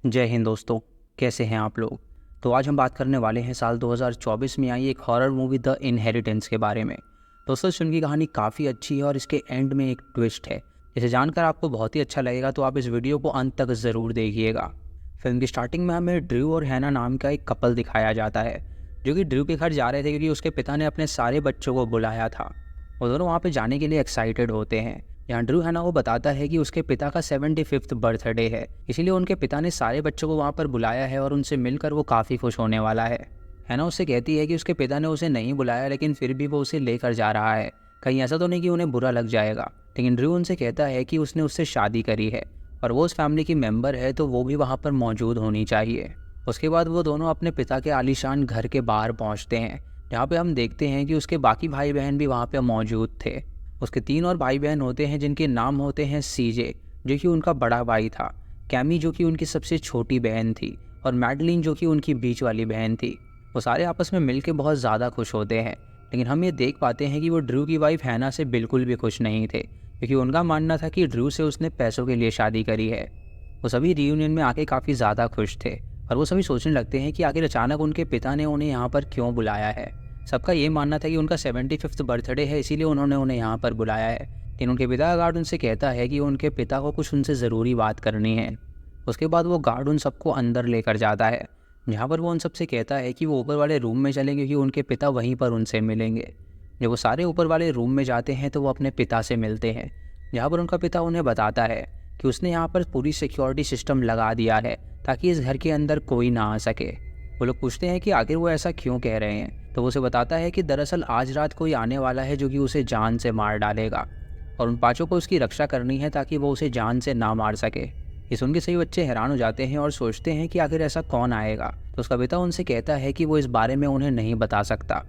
जय हिंद दोस्तों, कैसे हैं आप लोग। तो आज हम बात करने वाले हैं साल 2024 में आई एक हॉरर मूवी द इनहेरिटेंस के बारे में। दोस्तों, इस फिल्म की कहानी काफ़ी अच्छी है और इसके एंड में एक ट्विस्ट है जिसे जानकर आपको बहुत ही अच्छा लगेगा, तो आप इस वीडियो को अंत तक ज़रूर देखिएगा। फिल्म की स्टार्टिंग में हमें ड्रू और हैना नाम का एक कपल दिखाया जाता है जो कि ड्रू के घर जा रहे थे क्योंकि उसके पिता ने अपने सारे बच्चों को बुलाया था। वो दोनों वहाँ पे जाने के लिए एक्साइटेड होते हैं। यहाँ ड्रू हैना को बताता है कि उसके पिता का 75th बर्थडे है, इसीलिए उनके पिता ने सारे बच्चों को वहाँ पर बुलाया है और उनसे मिलकर वो काफ़ी खुश होने वाला है। हैना उससे कहती है कि उसके पिता ने उसे नहीं बुलाया लेकिन फिर भी वो उसे लेकर जा रहा है, कहीं ऐसा तो नहीं कि उन्हें बुरा लग जाएगा। लेकिन ड्रू उनसे कहता है कि उसने उससे शादी करी है और वो उस फैमिली की मेंबर है, तो वो भी वहाँ पर मौजूद होनी चाहिए। उसके बाद वो दोनों अपने पिता के आलीशान घर के बाहर पहुँचते हैं, जहाँ पे हम देखते हैं कि उसके बाकी भाई बहन भी वहाँ पे मौजूद थे। उसके 3 और भाई बहन होते हैं जिनके नाम होते हैं सीजे जो कि उनका बड़ा भाई था, कैमी जो कि उनकी सबसे छोटी बहन थी, और मैडलिन जो कि उनकी बीच वाली बहन थी। वो सारे आपस में मिलके बहुत ज़्यादा खुश होते हैं, लेकिन हम ये देख पाते हैं कि वो ड्रू की वाइफ हैना से बिल्कुल भी खुश नहीं थे, क्योंकि उनका मानना था कि ड्रू से उसने पैसों के लिए शादी करी है। वो सभी रियूनियन में आके काफ़ी ज़्यादा खुश थे और वो सभी सोचने लगते हैं कि आखिर अचानक उनके पिता ने उन्हें यहाँ पर क्यों बुलाया है। सबका ये मानना था कि उनका 75th बर्थडे है, इसीलिए उन्होंने उन्हें यहाँ पर बुलाया है। लेकिन उनके पिता का गार्ड उनसे कहता है कि उनके पिता को कुछ उनसे ज़रूरी बात करनी है। उसके बाद वो गार्ड उन सबको अंदर लेकर जाता है, जहाँ पर वो उन सबसे कहता है कि वो ऊपर वाले रूम में चलेंगे क्योंकि उनके पिता वहीं पर उनसे मिलेंगे। जब वो सारे ऊपर वाले रूम में जाते हैं तो वो अपने पिता से मिलते हैं, जहाँ पर उनका पिता उन्हें बताता है कि उसने यहाँ पर पूरी सिक्योरिटी सिस्टम लगा दिया है ताकि इस घर के अंदर कोई ना आ सके। वो लोग पूछते हैं कि आखिर वो ऐसा क्यों कह रहे हैं, तो वो उसे बताता है कि दरअसल आज रात कोई आने वाला है जो कि उसे जान से मार डालेगा और उन पाँचों को उसकी रक्षा करनी है ताकि वो उसे जान से ना मार सके। ये सुन के सभी बच्चे हैरान हो जाते हैं और सोचते हैं कि आखिर ऐसा कौन आएगा। तो उसका पिता उनसे कहता है कि वो इस बारे में उन्हें नहीं बता सकता।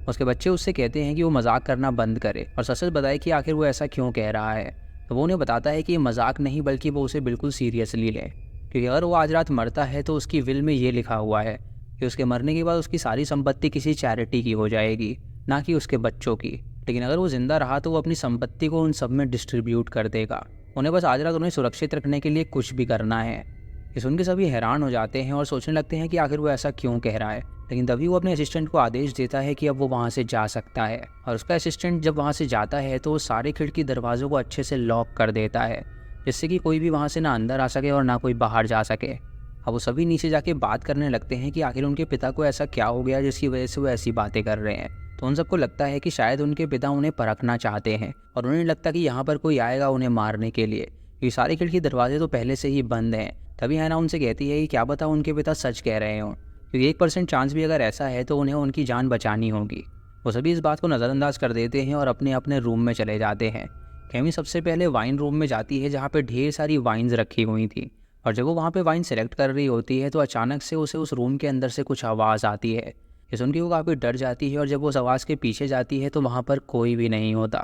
उसके बच्चे उससे कहते हैं कि वो मजाक करना बंद करे और सच सच बताए कि आखिर वो ऐसा क्यों कह रहा है। तो वो उन्हें बताता है कि ये मजाक नहीं बल्कि वो उसे बिल्कुल सीरियसली ले, क्योंकि अगर वो आज रात मरता है तो उसकी विल में ये लिखा हुआ है कि उसके मरने के बाद उसकी सारी संपत्ति किसी चैरिटी की हो जाएगी, ना कि उसके बच्चों की। लेकिन अगर वो जिंदा रहा तो वो अपनी संपत्ति को उन सब में डिस्ट्रीब्यूट कर देगा। उन्हें बस आज रात उन्हें सुरक्षित रखने के लिए कुछ भी करना है। ये सुन के सभी हैरान हो जाते हैं और सोचने लगते हैं कि आखिर वो ऐसा क्यों कह रहा है। लेकिन तभी वो अपने असिस्टेंट को आदेश देता है कि अब वो वहाँ से जा सकता है, और उसका असिस्टेंट जब वहाँ से जाता है तो वो सारे खिड़की दरवाज़ों को अच्छे से लॉक कर देता है, जिससे कि कोई भी वहाँ से ना अंदर आ सके और ना कोई बाहर जा सके। अब वो सभी नीचे जाके बात करने लगते हैं कि आखिर उनके पिता को ऐसा क्या हो गया जिसकी वजह से वो ऐसी बातें कर रहे हैं। तो उन सबको लगता है कि शायद उनके पिता उन्हें परखना चाहते हैं और उन्हें लगता कि यहाँ पर कोई आएगा उन्हें मारने के लिए, क्योंकि सारी खिड़की दरवाजे तो पहले से ही बंद हैं। तभी हैना उनसे कहती है कि क्या पता उनके पिता सच कह रहे हों, क्योंकि 1% चांस भी अगर ऐसा है तो उन्हें उनकी जान बचानी होगी। वो सभी इस बात को नज़रअंदाज कर देते हैं और अपने अपने रूम में चले जाते हैं। कैमी सबसे पहले वाइन रूम में जाती है जहाँ पे ढेर सारी वाइन्स रखी हुई थी, और जब वो वहाँ पे वाइन सेलेक्ट कर रही होती है तो अचानक से उसे उस रूम के अंदर से कुछ आवाज़ आती है। ये सुन के वो काफ़ी डर जाती है और जब वो उस आवाज़ के पीछे जाती है तो वहाँ पर कोई भी नहीं होता।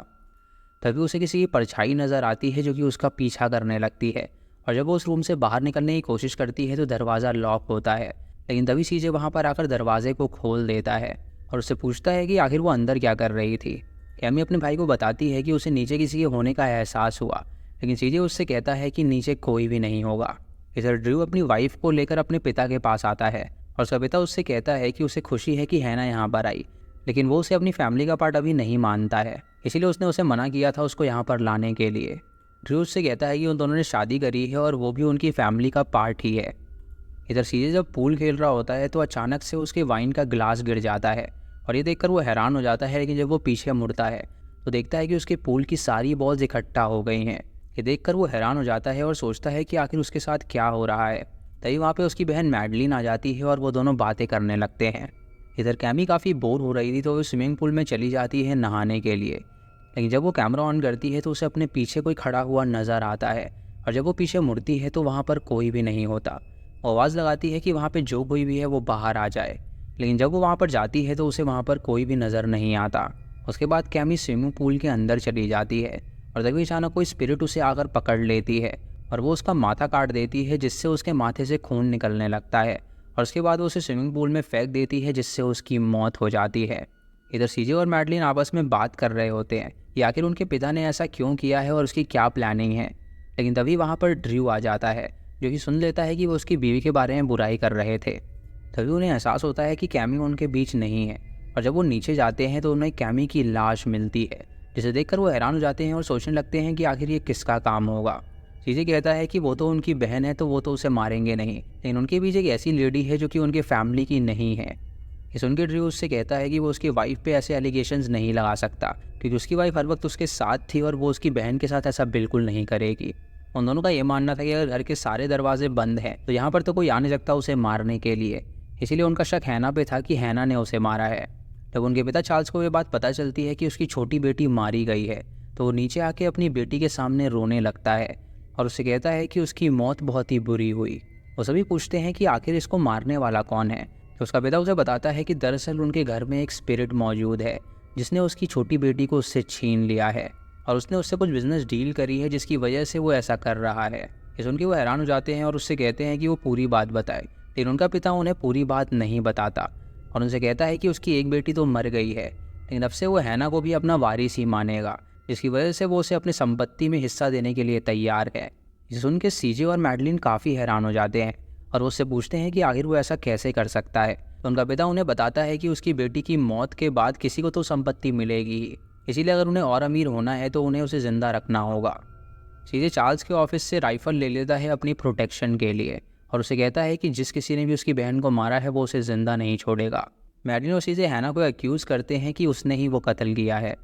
तभी उसे किसी की परछाई नज़र आती है जो कि उसका पीछा करने लगती है, और जब वो उस रूम से बाहर निकलने की कोशिश करती है तो दरवाज़ा लॉक होता है। लेकिन तभी सीजे वहाँ पर आकर दरवाजे को खोल देता है और उससे पूछता है कि आखिर वो अंदर क्या कर रही थी। कैमी अपने भाई को बताती है कि उसे नीचे किसी के होने का एहसास हुआ, लेकिन सीजे उससे कहता है कि नीचे कोई भी नहीं होगा। इधर ड्रू अपनी वाइफ को लेकर अपने पिता के पास आता है और उसका पिता उससे कहता है कि उसे खुशी है कि हैना यहाँ पर आई, लेकिन वो उसे अपनी फैमिली का पार्ट अभी नहीं मानता है, इसीलिए उसने उसे मना किया था उसको यहाँ पर लाने के लिए। ड्रू उससे कहता है कि उन दोनों ने शादी करी है और वो भी उनकी फैमिली का पार्ट ही है। इधर सीजे जब पूल खेल रहा होता है तो अचानक से उसके वाइन का गिलास गिर जाता है और ये देखकर वो हैरान हो जाता है, लेकिन जब वो पीछे मुड़ता है तो देखता है कि उसके पूल की सारी बॉल्स इकट्ठा हो गई हैं। ये देखकर वो हैरान हो जाता है और सोचता है कि आखिर उसके साथ क्या हो रहा है। तभी वहाँ पे उसकी बहन मैडलिन आ जाती है और वो दोनों बातें करने लगते हैं। इधर कैमी काफ़ी बोर हो रही थी तो वो स्विमिंग पूल में चली जाती है नहाने के लिए, लेकिन जब वो कैमरा ऑन करती है तो उसे अपने पीछे कोई खड़ा हुआ नज़र आता है, और जब वो पीछे मुड़ती है तो वहाँ पर कोई भी नहीं होता। वो आवाज़ लगाती है कि वहाँ पे जो कोई भी है वो बाहर आ जाए, लेकिन जब वो वहाँ पर जाती है तो उसे वहाँ पर कोई भी नज़र नहीं आता। उसके बाद कैमी स्विमिंग पूल के अंदर चली जाती है और तभी अचानक कोई स्पिरिट उसे आकर पकड़ लेती है और वो उसका माथा काट देती है, जिससे उसके माथे से खून निकलने लगता है, और उसके बाद वो उसे स्विमिंग पूल में फेंक देती है, जिससे उसकी मौत हो जाती है। इधर सीजे और मैडलिन आपस में बात कर रहे होते हैं कि आखिर उनके पिता ने ऐसा क्यों किया है और उसकी क्या प्लानिंग है। लेकिन तभी वहाँ पर ड्रू आ जाता है जो कि सुन लेता है कि वो उसकी बीवी के बारे में बुराई कर रहे थे। तभी उन्हें एहसास होता है कि कैमी उनके बीच नहीं है, और जब वो नीचे जाते हैं तो उन्हें कैमी की लाश मिलती है, जिसे देखकर वो हैरान हो जाते हैं और सोचने लगते हैं कि आखिर ये किसका काम होगा। चीज़ें कहता है कि वो तो उनकी बहन है तो वो तो उसे मारेंगे नहीं, लेकिन उनके बीच एक ऐसी लेडी है जो कि उनके फैमिली की नहीं है। ये सुन के ड्रू उससे कहता है कि वो उसकी वाइफ पे ऐसे एलिगेशंस नहीं लगा सकता, क्योंकि उसकी वाइफ हर वक्त उसके साथ थी और वो उसकी बहन के साथ ऐसा बिल्कुल नहीं करेगी। उन दोनों का ये मानना था कि अगर घर के सारे दरवाजे बंद हैं तो यहाँ पर तो कोई आ नहीं सकता उसे मारने के लिए, इसीलिए उनका शक हैना पे था कि हैना ने उसे मारा है। जब उनके पिता चार्ल्स को ये बात पता चलती है कि उसकी छोटी बेटी मारी गई है, तो वो नीचे आके अपनी बेटी के सामने रोने लगता है और उससे कहता है कि उसकी मौत बहुत ही बुरी हुई। वो सभी पूछते हैं कि आखिर इसको मारने वाला कौन है, तो उसका पिता उसे बताता है कि दरअसल उनके घर में एक स्पिरिट मौजूद है जिसने उसकी छोटी बेटी को उससे छीन लिया है और उसने उससे कुछ बिजनेस डील करी है जिसकी वजह से वो ऐसा कर रहा है। ये सुन के वो हैरान हो जाते हैं और उससे कहते हैं कि वो पूरी बात बताए, लेकिन उनका पिता उन्हें पूरी बात नहीं बताता और उनसे कहता है कि उसकी एक बेटी तो मर गई है, लेकिन अब से वो हैना को भी अपना वारिस ही मानेगा, जिसकी वजह से वो उसे अपनी संपत्ति में हिस्सा देने के लिए तैयार है। इसे सुन के सीजे और मैडलिन काफ़ी हैरान हो जाते हैं और वो उससे पूछते हैं कि आखिर वो ऐसा कैसे कर सकता है। तो उनका पिता उन्हें बताता है कि उसकी बेटी की मौत के बाद किसी को तो संपत्ति मिलेगी ही, इसीलिए अगर उन्हें और अमीर होना है तो उन्हें उसे ज़िंदा रखना होगा। सीजे चार्ल्स के ऑफिस से राइफल ले लेता है अपनी प्रोटेक्शन के लिए और उसे कहता है कि जिस किसी ने भी उसकी बहन को मारा है वो उसे ज़िंदा नहीं छोड़ेगा। मैडलिन और सीजे हैना को एक्यूज़ करते हैं कि उसने ही वो कत्ल किया है,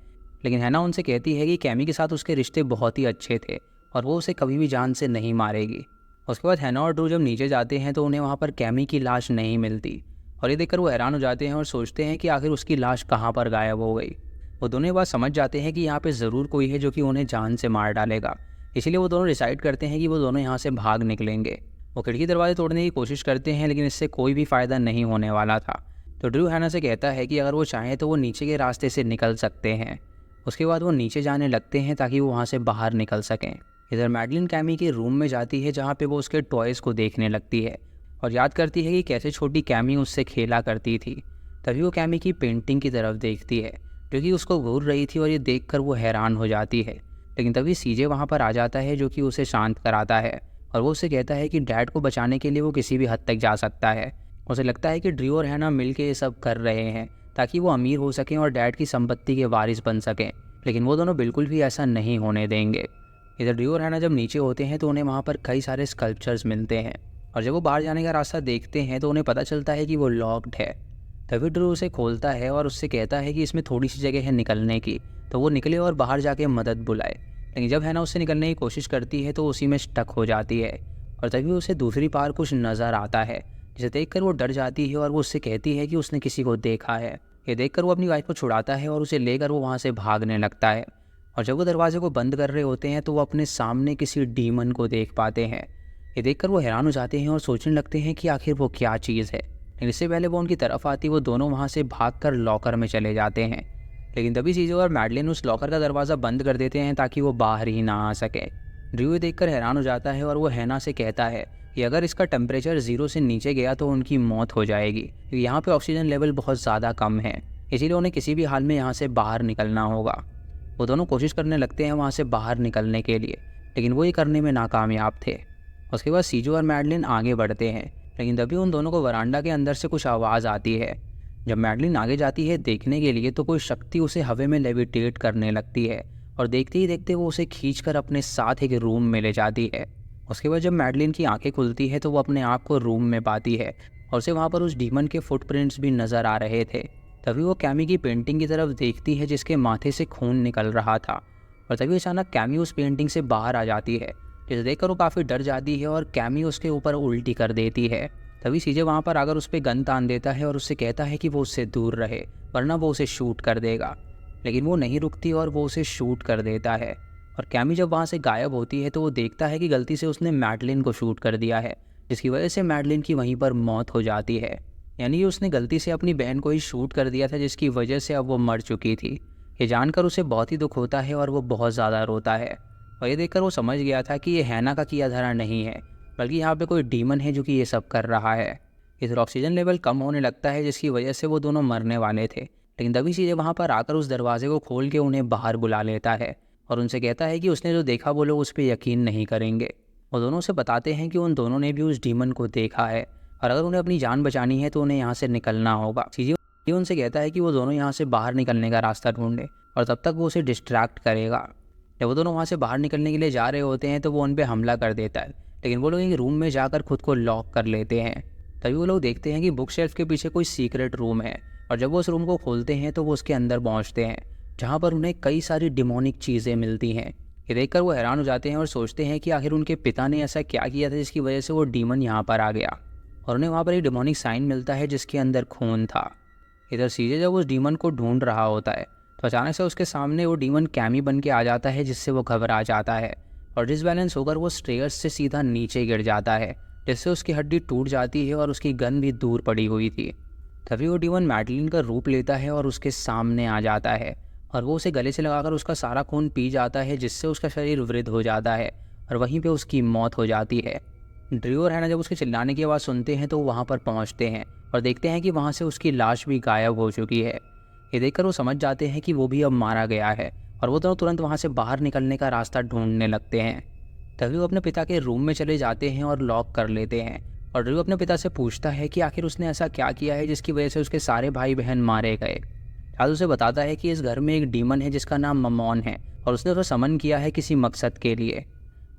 लेकिन हैना उनसे कहती है कि कैमी के साथ उसके रिश्ते बहुत ही अच्छे थे और वो उसे कभी भी जान से नहीं मारेगी। उसके बाद हैना और ड्रू जब नीचे जाते हैं तो उन्हें वहाँ पर कैमी की लाश नहीं मिलती और ये देखकर वो हैरान हो जाते हैं और सोचते हैं कि आखिर उसकी लाश कहाँ पर गायब हो गई। वो दोनों ये बात समझ जाते हैं कि यहाँ पे ज़रूर कोई है जो कि उन्हें जान से मार डालेगा, इसीलिए वो दोनों डिसाइड करते हैं कि वो दोनों यहाँ से भाग निकलेंगे। वो खिड़की दरवाजे तोड़ने की कोशिश करते हैं, लेकिन इससे कोई भी फ़ायदा नहीं होने वाला था। तो ड्रू हैना से कहता है कि अगर वो चाहें तो वो नीचे के रास्ते से निकल सकते हैं। उसके बाद वो नीचे जाने लगते हैं ताकि वो वहाँ से बाहर निकल सकें। इधर मैडलिन कैमी के रूम में जाती है जहाँ पे वो उसके टॉयज़ को देखने लगती है और याद करती है कि कैसे छोटी कैमी उससे खेला करती थी। तभी वो कैमी की पेंटिंग की तरफ देखती है जो कि उसको घूर रही थी और ये देखकर वो हैरान हो जाती है। लेकिन तभी सीजे वहाँ पर आ जाता है जो कि उसे शांत कराता है और वो उसे कहता है कि डैड को बचाने के लिए वो किसी भी हद तक जा सकता है। उसे लगता है कि ड्रू और हैना मिल के ये सब कर रहे हैं ताकि वो अमीर हो सकें और डैड की संपत्ति के वारिस बन सकें, लेकिन वो दोनों बिल्कुल भी ऐसा नहीं होने देंगे। इधर ड्रू और हैना जब नीचे होते हैं तो उन्हें वहाँ पर कई सारे स्कल्पचर्स मिलते हैं और जब वो बाहर जाने का रास्ता देखते हैं तो उन्हें पता चलता है कि वो लॉक्ड है। तभी ड्रू उसे खोलता है और उससे कहता है कि इसमें थोड़ी सी जगह है निकलने की, तो वो निकले और बाहर जाके मदद बुलाए। लेकिन जब हैना उससे निकलने की कोशिश करती है तो उसी में स्टक हो जाती है और तभी उसे दूसरी पार कुछ नज़र आता है, जिसे देखकर वो डर जाती है और वो उससे कहती है कि उसने किसी को देखा है। ये देखकर वो अपनी वाइफ को छुड़ाता है और उसे लेकर वो वहाँ से भागने लगता है और जब वो दरवाजे को बंद कर रहे होते हैं तो वो अपने सामने किसी डीमन को देख पाते हैं। ये देखकर वो हैरान हो जाते हैं और सोचने लगते हैं कि आखिर वो क्या चीज़ है, लेकिन इससे पहले वो उनकी तरफ आती वो दोनों वहाँ से भागकर लॉकर में चले जाते हैं। लेकिन तभी सीजे और मैडलिन उस लॉकर का दरवाज़ा बंद कर देते हैं ताकि वो बाहर ही ना आ सके। ड्रू ये देखकर हैरान हो जाता है और वो हैना से कहता है कि अगर इसका टेम्परेचर 0 से नीचे गया तो उनकी मौत हो जाएगी, क्योंकि यहाँ पे ऑक्सीजन लेवल बहुत ज़्यादा कम है, इसीलिए उन्हें किसी भी हाल में यहाँ से बाहर निकलना होगा। वो दोनों कोशिश करने लगते हैं वहाँ से बाहर निकलने के लिए, लेकिन वो ये करने में नाकामयाब थे। उसके बाद सीजो और मैडलिन आगे बढ़ते हैं, लेकिन तभी उन दोनों को वरांडा के अंदर से कुछ आवाज़ आती है। जब मैडलिन आगे जाती है देखने के लिए तो कोई शक्ति उसे हवा में लेविटेट करने लगती है और देखते ही देखते वो उसे खींचकर अपने साथ एक रूम में ले जाती है। उसके बाद जब मैडलिन की आंखें खुलती है तो वो अपने आप को रूम में पाती है और उसे वहाँ पर उस डीमन के फुटप्रिंट्स भी नज़र आ रहे थे। तभी वो कैमी की पेंटिंग की तरफ देखती है जिसके माथे से खून निकल रहा था और तभी अचानक कैमी उस पेंटिंग से बाहर आ जाती है, जिसे देखकर वो काफ़ी डर जाती है और कैमी उसके ऊपर उल्टी कर देती है। तभी सीजे वहाँ पर आकर उस पर गन तान देता है और उससे कहता है कि वो उससे दूर रहे वरना वो उसे शूट कर देगा, लेकिन वो नहीं रुकती और वो उसे शूट कर देता है। और कैमी जब वहाँ से गायब होती है तो वो देखता है कि गलती से उसने मैडलिन को शूट कर दिया है, जिसकी वजह से मैडलिन की वहीं पर मौत हो जाती है। यानी कि उसने गलती से अपनी बहन को ही शूट कर दिया था जिसकी वजह से अब वो मर चुकी थी। ये जानकर उसे बहुत ही दुख होता है और वो बहुत ज़्यादा रोता है और ये देखकर वो समझ गया था कि ये हैना का किया धरा नहीं है, बल्कि यहाँ पे कोई डीमन है जो कि ये सब कर रहा है। इधर ऑक्सीजन लेवल कम होने लगता है जिसकी वजह से वो दोनों मरने वाले थे, लेकिन तभी सीजे वहाँ पर आकर उस दरवाजे को खोल के उन्हें बाहर बुला लेता है और उनसे कहता है कि उसने जो देखा वो लोग उस पर यकीन नहीं करेंगे। और दोनों से बताते हैं कि उन दोनों ने भी उस डीमन को देखा है और अगर उन्हें अपनी जान बचानी है तो उन्हें यहाँ से निकलना होगा। सीजे उनसे कहता है कि वो दोनों यहाँ से बाहर निकलने का रास्ता ढूंढे और तब तक वो उसे डिस्ट्रैक्ट करेगा। जब वो दोनों वहाँ से बाहर निकलने के लिए जा रहे होते हैं तो वो उन पर हमला कर देता है, लेकिन वो लोग एक रूम में जाकर खुद को लॉक कर लेते हैं। तभी वो लोग देखते हैं कि बुक शेल्फ के पीछे कोई सीक्रेट रूम है और जब वो उस रूम को खोलते हैं तो वो उसके अंदर पहुँचते हैं, जहाँ पर उन्हें कई सारी डिमोनिक चीज़ें मिलती हैं। ये देखकर वो हैरान हो जाते हैं और सोचते हैं कि आखिर उनके पिता ने ऐसा क्या किया था जिसकी वजह से वो डीमन यहाँ पर आ गया। और उन्हें वहाँ पर एक डिमोनिक साइन मिलता है जिसके अंदर खून था। इधर सीजे जब उस डीमन को ढूंढ रहा होता है तो अचानक से उसके सामने वो डीमन कैमी बन के आ जाता है, जिससे वो घबरा जाता है और डिसबैलेंस होकर वो स्टेयर्स से सीधा नीचे गिर जाता है, जिससे उसकी हड्डी टूट जाती है और उसकी गन भी दूर पड़ी हुई थी। तभी वो डीमन मैडलिन का रूप लेता है और उसके सामने आ जाता है और वो उसे गले से लगाकर उसका सारा खून पी जाता है, जिससे उसका शरीर वृद्ध हो जाता है और वहीं पे उसकी मौत हो जाती है। ड्रू और हैना जब उसके चिल्लाने की आवाज़ सुनते हैं तो वो वहाँ पर पहुँचते हैं और देखते हैं कि वहाँ से उसकी लाश भी गायब हो चुकी है। ये देखकर वो समझ जाते हैं कि वो भी अब मारा गया है और वो दोनों तुरंत वहाँ से बाहर निकलने का रास्ता ढूंढने लगते हैं। तभी वो अपने पिता के रूम में चले जाते हैं और लॉक कर लेते हैं और ड्रू अपने पिता से पूछता है कि आखिर उसने ऐसा क्या किया है जिसकी वजह से उसके सारे भाई बहन मारे गए। चार्ल्स उसे बताता है कि इस घर में एक डीमन है जिसका नाम ममोन है और उसने उसे समन किया है किसी मकसद के लिए।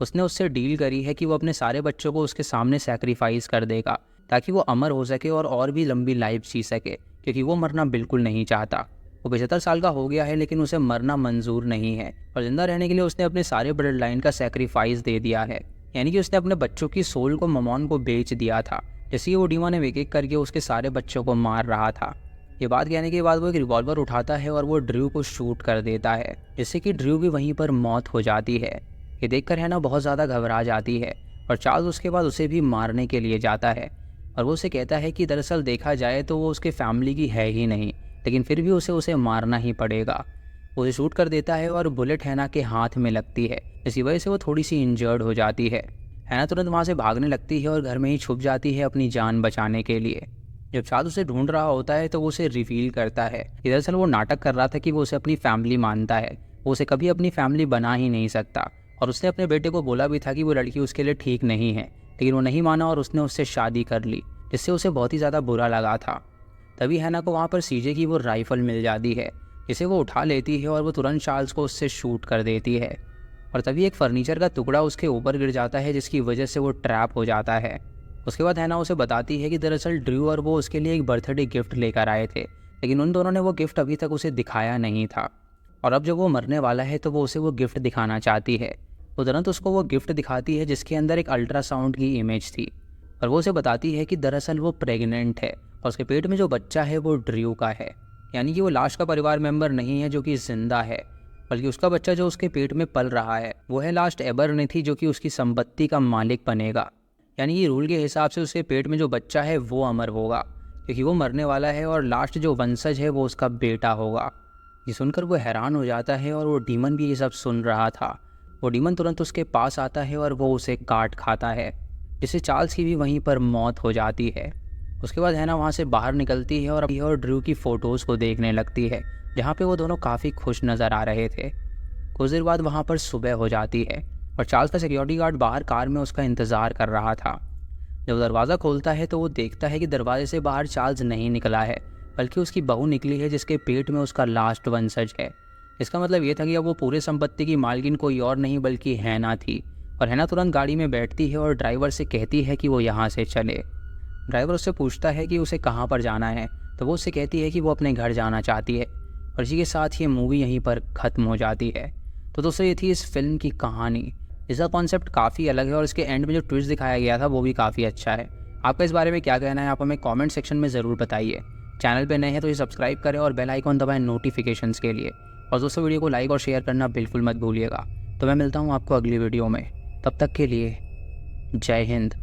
उसने उससे डील करी है कि वो अपने सारे बच्चों को उसके सामने सैक्रिफाइस कर देगा ताकि वो अमर हो सके और भी लंबी लाइफ जी सके, क्योंकि वो मरना बिल्कुल नहीं चाहता। वो 75 साल का हो गया है लेकिन उसे मरना मंजूर नहीं है और जिंदा रहने के लिए उसने अपने सारे ब्लड लाइन का सैक्रिफाइस दे दिया है, यानी कि उसने अपने बच्चों की सोल को ममोन को बेच दिया था। जैसे ही वो डीमन एक एक करके उसके सारे बच्चों को मार रहा था। ये बात कहने के बाद वो एक रिवॉल्वर उठाता है और वो ड्रू को शूट कर देता है, जिससे कि ड्रू भी वहीं पर मौत हो जाती है। ये देखकर हैना बहुत ज़्यादा घबरा जाती है और चार्ल्स उसके बाद उसे भी मारने के लिए जाता है और वो उसे कहता है कि दरअसल देखा जाए तो वो उसके फैमिली की है ही नहीं, लेकिन फिर भी उसे मारना ही पड़ेगा। वो उसे शूट कर देता है और बुलेट हैना के हाथ में लगती है, इसी वजह से वो थोड़ी सी इंजर्ड हो जाती है। हैना तुरंत वहाँ से भागने लगती है और घर में ही छुप जाती है अपनी जान बचाने के लिए। जब चार्ल्स उसे ढूंढ रहा होता है तो वो उसे रिवील करता है कि दरअसल वो नाटक कर रहा था कि वो उसे अपनी फैमिली मानता है, वो उसे कभी अपनी फैमिली बना ही नहीं सकता और उसने अपने बेटे को बोला भी था कि वो लड़की उसके लिए ठीक नहीं है, लेकिन वो नहीं माना और उसने उससे शादी कर ली, जिससे उसे बहुत ही ज़्यादा बुरा लगा था। तभी हैना को वहाँ पर सीजे की वो राइफ़ल मिल जाती है, जिसे वो उठा लेती है और वो तुरंत चार्ल्स को उससे शूट कर देती है और तभी एक फर्नीचर का टुकड़ा उसके ऊपर गिर जाता है, जिसकी वजह से वो ट्रैप हो जाता है। उसके बाद हैना उसे बताती है कि दरअसल ड्रू और वो उसके लिए एक बर्थडे गिफ्ट लेकर आए थे, लेकिन उन दोनों ने वो गिफ्ट अभी तक उसे दिखाया नहीं था और अब जब वो मरने वाला है तो वो उसे वो गिफ्ट दिखाना चाहती है। वो तुरंत उसको वो गिफ्ट दिखाती है जिसके अंदर एक अल्ट्रासाउंड की इमेज थी और वो उसे बताती है कि दरअसल वो प्रेग्नेंट है और उसके पेट में जो बच्चा है वो ड्रू का है, यानी कि वो लाश का परिवार मेंबर नहीं है जो कि जिंदा है, बल्कि उसका बच्चा जो उसके पेट में पल रहा है वो है लास्ट एबरनेथी, जो कि उसकी संपत्ति का मालिक बनेगा। यानी कि रूल के हिसाब से उसके पेट में जो बच्चा है वो अमर होगा, क्योंकि वो मरने वाला है और लास्ट जो वंशज है वो उसका बेटा होगा। ये सुनकर वो हैरान हो जाता है और वो डीमन भी ये सब सुन रहा था। वो डीमन तुरंत उसके पास आता है और वो उसे काट खाता है, जिससे चार्ल्स की भी वहीं पर मौत हो जाती है। उसके बाद हैना वहाँ से बाहर निकलती है और ड्रू की फ़ोटोज़ को देखने लगती है, जहाँ पे वो दोनों काफ़ी खुश नज़र आ रहे थे। कुछ देर बाद वहाँ पर सुबह हो जाती है और चार्ल्स का सिक्योरिटी गार्ड बाहर कार में उसका इंतज़ार कर रहा था। जब दरवाज़ा खोलता है तो वो देखता है कि दरवाजे से बाहर चार्ल्स नहीं निकला है, बल्कि उसकी बहू निकली है जिसके पेट में उसका लास्ट वंशज है। इसका मतलब ये था कि अब वो पूरे संपत्ति की मालकिन कोई और नहीं बल्कि हैना थी और हैना तुरंत गाड़ी में बैठती है और ड्राइवर से कहती है कि वो यहाँ से चले। ड्राइवर उससे पूछता है कि उसे कहाँ पर जाना है, तो वो उससे कहती है कि वो अपने घर जाना चाहती है और इसी के साथ ये मूवी यहीं पर ख़त्म हो जाती है। तो दोस्तों ये थी इस फिल्म की कहानी। इसका कॉन्सेप्ट काफ़ी अलग है और इसके एंड में जो ट्विस्ट दिखाया गया था वो भी काफ़ी अच्छा है। आपका इस बारे में क्या कहना है आप हमें कमेंट सेक्शन में ज़रूर बताइए। चैनल पे नए हैं तो ये सब्सक्राइब करें और बेल आइकॉन दबाएं नोटिफिकेशंस के लिए। और दोस्तों वीडियो को लाइक और शेयर करना बिल्कुल मत भूलिएगा। तो मैं मिलता हूँ आपको अगली वीडियो में, तब तक के लिए जय हिंद।